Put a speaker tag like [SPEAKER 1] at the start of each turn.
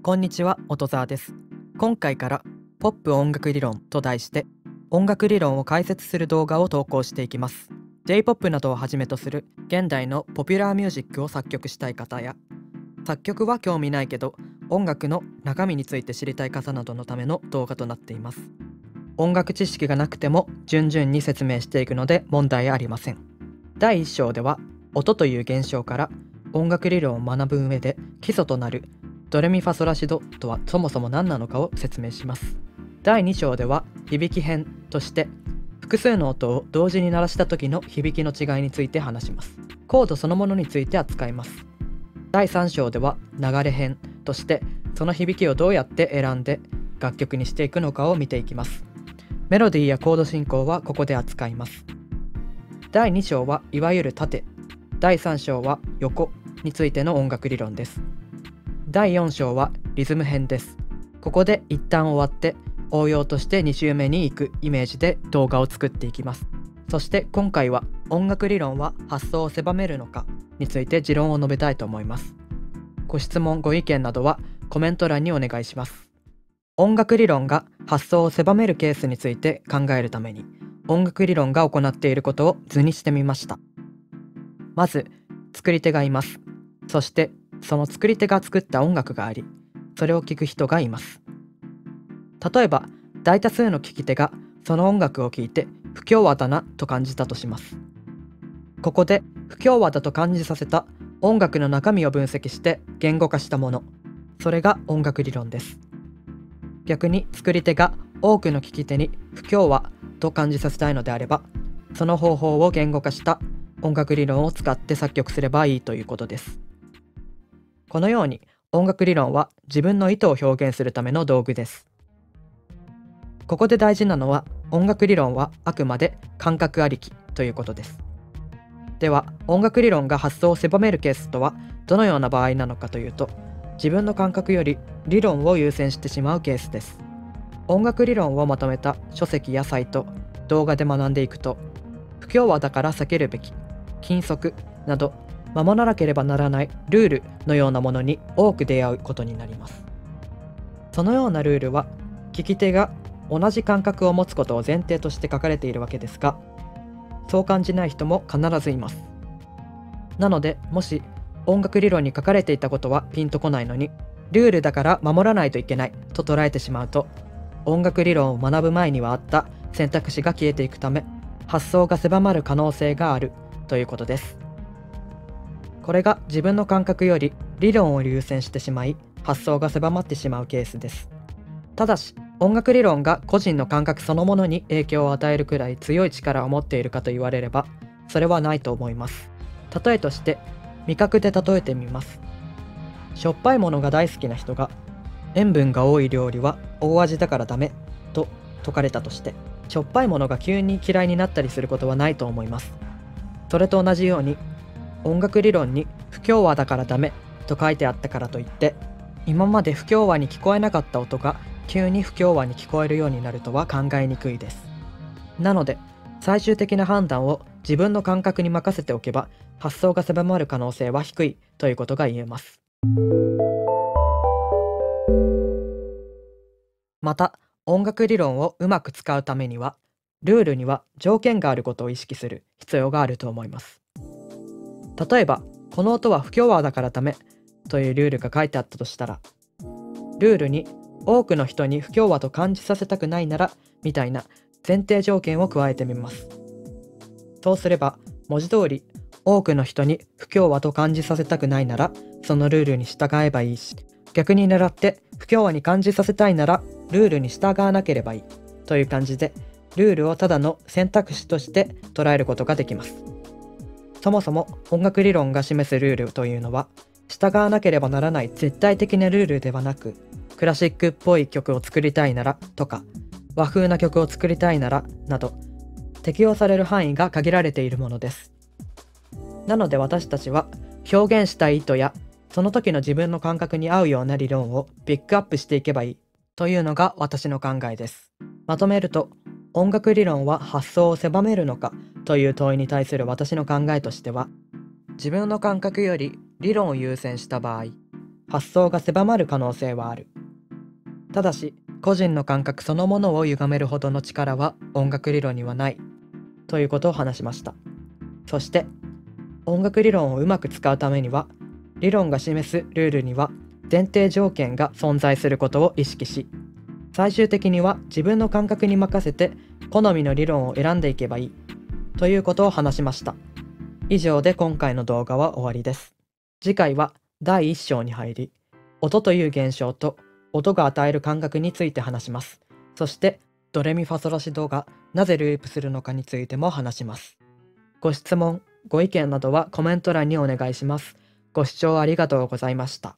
[SPEAKER 1] こんにちは、音沢です。今回からポップ音楽理論と題して音楽理論を解説する動画を投稿していきます。J-POP などをはじめとする現代のポピュラーミュージックを作曲したい方や、作曲は興味ないけど音楽の中身について知りたい方などのための動画となっています。音楽知識がなくても順々に説明していくので問題ありません。第1章では音という現象から音楽理論を学ぶ上で基礎となるドレミファソラシドとはそもそも何なのかを説明します。第2章では響き編として複数の音を同時に鳴らした時の響きの違いについて話します。コードそのものについて扱います。第3章では流れ編としてその響きをどうやって選んで楽曲にしていくのかを見ていきます。メロディーやコード進行はここで扱います。第2章はいわゆる縦、第3章は横についての音楽理論です。第4章はリズム編です。ここで一旦終わって応用として2週目に行くイメージで動画を作っていきます。そして今回は音楽理論は発想を狭めるのかについて持論を述べたいと思います。ご質問ご意見などはコメント欄にお願いします。音楽理論が発想を狭めるケースについて考えるために音楽理論が行っていることを図にしてみました。まず作り手がいます。そしてその作り手が作った音楽があり、それを聴く人がいます。例えば大多数の聴き手がその音楽を聴いて不協和だなと感じたとします。ここで不協和だと感じさせた音楽の中身を分析して言語化したもの、それが音楽理論です。逆に作り手が多くの聴き手に不協和と感じさせたいのであれば、その方法を言語化した音楽理論を使って作曲すればいいということです。このように音楽理論は自分の意図を表現するための道具です。ここで大事なのは音楽理論はあくまで感覚ありきということです。では音楽理論が発想を狭めるケースとはどのような場合なのかというと、自分の感覚より理論を優先してしまうケースです。音楽理論をまとめた書籍やサイト、動画で学んでいくと、不協和だから避けるべき、禁則など守らなければならないルールのようなものに多く出会うことになります。そのようなルールは聞き手が同じ感覚を持つことを前提として書かれているわけですが、そう感じない人も必ずいます。なのでもし音楽理論に書かれていたことはピンとこないのに、ルールだから守らないといけないと捉えてしまうと、音楽理論を学ぶ前にはあった選択肢が消えていくため、発想が狭まる可能性があるということです。これが自分の感覚より理論を優先してしまい、発想が狭まってしまうケースです。ただし音楽理論が個人の感覚そのものに影響を与えるくらい強い力を持っているかと言われれば、それはないと思います。例えとして味覚で例えてみます。しょっぱいものが大好きな人が塩分が多い料理は大味だからダメと説かれたとして、しょっぱいものが急に嫌いになったりすることはないと思います。それと同じように音楽理論に不協和だからダメと書いてあったからといって、今まで不協和に聞こえなかった音が急に不協和に聞こえるようになるとは考えにくいです。なので最終的な判断を自分の感覚に任せておけば、発想が狭まる可能性は低いということが言えます。また音楽理論をうまく使うためには、ルールには条件があることを意識する必要があると思います。例えばこの音は不協和だからダメというルールが書いてあったとしたら、ルールに多くの人に不協和と感じさせたくないならみたいな前提条件を加えてみます。そうすれば文字通り多くの人に不協和と感じさせたくないならそのルールに従えばいいし、逆に狙って不協和に感じさせたいならルールに従わなければいいという感じで、ルールをただの選択肢として捉えることができます。そもそも音楽理論が示すルールというのは従わなければならない絶対的なルールではなく、クラシックっぽい曲を作りたいならとか和風な曲を作りたいならなど適用される範囲が限られているものです。なので私たちは表現したい意図やその時の自分の感覚に合うような理論をピックアップしていけばいいというのが私の考えです。まとめると、音楽理論は発想を狭めるのかという問いに対する私の考えとしては、自分の感覚より理論を優先した場合、発想が狭まる可能性はある。ただし、個人の感覚そのものを歪めるほどの力は音楽理論にはないということを話しました。そして、音楽理論をうまく使うためには、理論が示すルールには前提条件が存在することを意識し、最終的には自分の感覚に任せて好みの理論を選んでいけばいいということを話しました。以上で今回の動画は終わりです。次回は第1章に入り、音という現象と音が与える感覚について話します。そしてドレミファソラシドがなぜループするのかについても話します。ご質問、ご意見などはコメント欄にお願いします。ご視聴ありがとうございました。